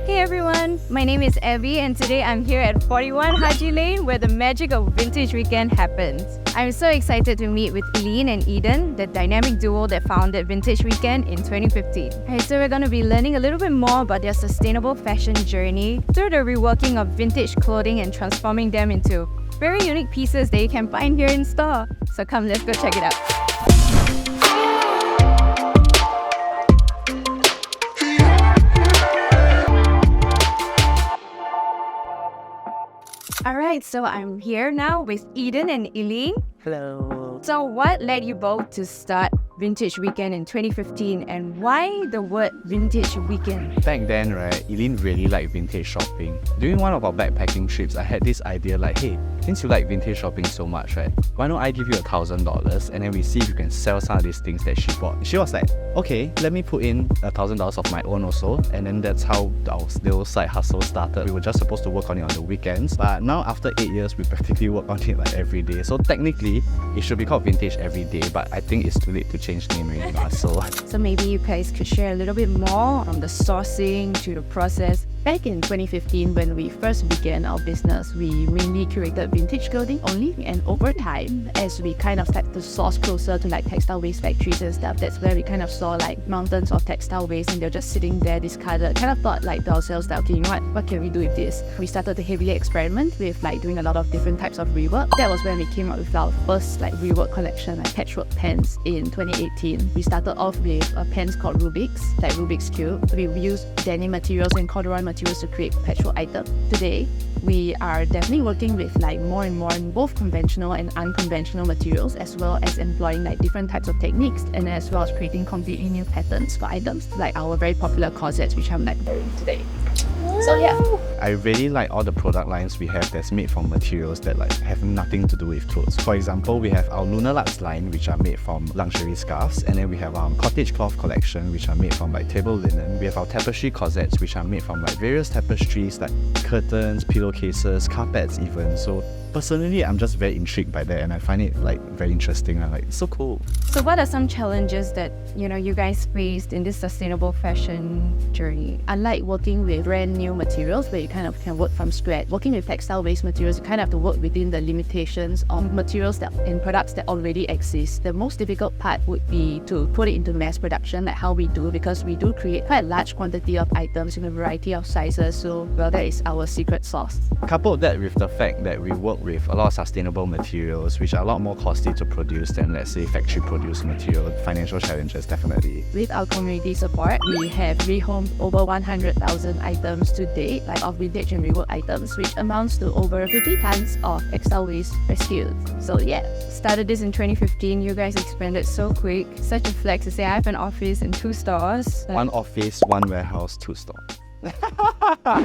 Hey everyone, my name is Abbey and today I'm here at 41 Haji Lane where the magic of VintageWknd happens. I'm so excited to meet with Eileen and Eden, the dynamic duo that founded VintageWknd in 2015. Alright, so we're going to be learning a little bit more about their sustainable fashion journey through the reworking of vintage clothing and transforming them into very unique pieces that you can find here in store. So come, let's go check it out. Alright, so I'm here now with Eden and Eileen. Hello. So what led you both to start VintageWknd in 2015 and why the word VintageWknd? Back then, right, Eileen really liked vintage shopping. During one of our backpacking trips, I had this idea like, hey, since you like vintage shopping so much, right, why don't I give you $1,000 and then we see if you can sell some of these things that she bought. She was like, okay, let me put in $1,000 of my own also, and then that's how our little side hustle started. We were just supposed to work on it on the weekends, but now after 8 years, we practically work on it like every day. So technically, it should be called Vintage Every Day, but I think it's too late to change name already now. So maybe you guys could share a little bit more from the sourcing to the process. Back in 2015, when we first began our business, we mainly curated vintage clothing only, and over time, as we kind of started to source closer to like textile waste factories and stuff, that's where we kind of saw like mountains of textile waste and they're just sitting there discarded. Kind of thought like to ourselves that, okay, you know what can we do with this? We started to heavily experiment with like doing a lot of different types of rework. That was when we came up with our first like rework collection, like patchwork pants in 2018. We started off with pants called Rubik's, like Rubik's Cube. We used denim materials and corduroy materials to create patchwork items. Today, we are definitely working with like more and more both conventional and unconventional materials, as well as employing like different types of techniques, and as well as creating completely new patterns for items like our very popular corsets, which I'm like wearing today. So yeah. I really like all the product lines we have that's made from materials that like have nothing to do with clothes. For example, we have our Lunar Lux line, which are made from luxury scarves, and then we have our cottage cloth collection, which are made from like table linen. We have our tapestry corsets, which are made from like various tapestries like curtains, pillowcases, carpets even. So personally, I'm just very intrigued by that and I find it like very interesting. I'm like, it's so cool. So what are some challenges that you guys faced in this sustainable fashion journey? Unlike working with brand new materials where you kind of can work from scratch, working with textile waste materials, you kind of have to work within the limitations of materials that and products that already exist. The most difficult part would be to put it into mass production, like how we do, because we do create quite a large quantity of items in a variety of sizes. So, well, that is our secret sauce. Couple that with the fact that we work with a lot of sustainable materials, which are a lot more costly to produce than, let's say, factory produced material. Financial challenges, definitely. With our community support, we have rehomed over 100,000 items to date, like of vintage and rework items, which amounts to over 50 tons of textile waste rescued. So yeah. Started this in 2015, you guys expanded so quick. Such a flex to say I have an office and 2 stores. One office, 1 warehouse, 2 stores.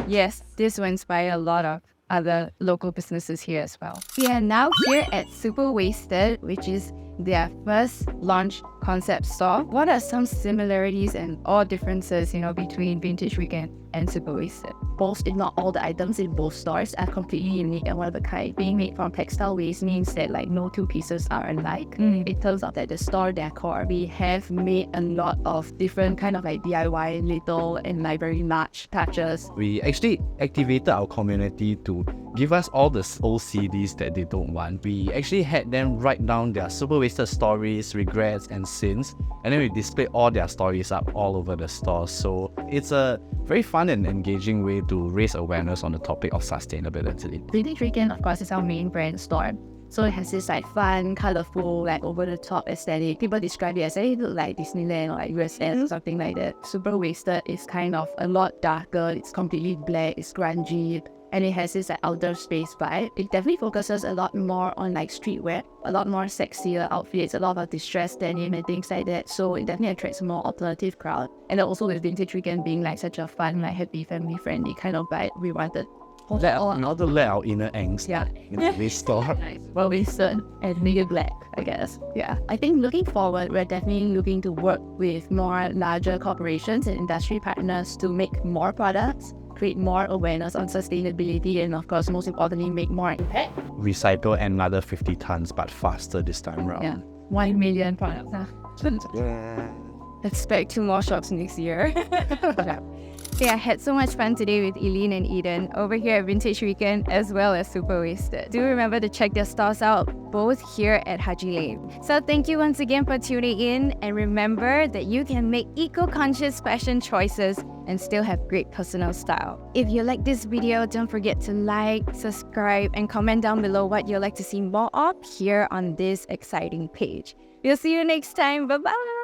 Yes, this will inspire a lot of other local businesses here as well. We are now here at Superwasted, which is their first launch concept store. What are some similarities and or differences, between VintageWknd and Superwasted? Most, if not all, the items in both stores are completely unique and one of a kind. Being made from textile waste means that like no two pieces are alike. It turns out that the store decor, we have made a lot of different kind of like DIY little and like very large touches. We actually activated our community to give us all the old CDs that they don't want. We actually had them write down their Superwasted stories, regrets and sins, and then we displayed all their stories up all over the store. So it's a very fun and engaging way to raise awareness on the topic of sustainability. VintageWknd, of course, is our main brand store. So it has this like fun, colorful, like over-the-top aesthetic. People describe it as it look like Disneyland or like USS or something like that. Superwasted is kind of a lot darker. It's completely black. It's grungy. And it has this like outer space vibe. It definitely focuses a lot more on like streetwear, a lot more sexier outfits, a lot of distressed denim and things like that. So it definitely attracts a more alternative crowd. And also with VintageWknd being like such a fun, like happy, family-friendly kind of vibe, we wanted let our inner angst in this store. Well, wasted and make it black, I guess. Yeah. I think looking forward, we're definitely looking to work with more larger corporations and industry partners to make more products, create more awareness on sustainability, and of course, most importantly, make more impact. Recycle another 50 tons, but faster this time around. Yeah. 1 million products. Yeah. Expect 2 more shops next year. say I had so much fun today with Eileen and Eden over here at VintageWknd as well as Superwasted. Do remember to check their stores out, both here at Haji Lane. So thank you once again for tuning in, and remember that you can make eco-conscious fashion choices and still have great personal style. If you like this video, don't forget to like, subscribe, and comment down below what you'd like to see more of here on this exciting page. We'll see you next time. Bye-bye!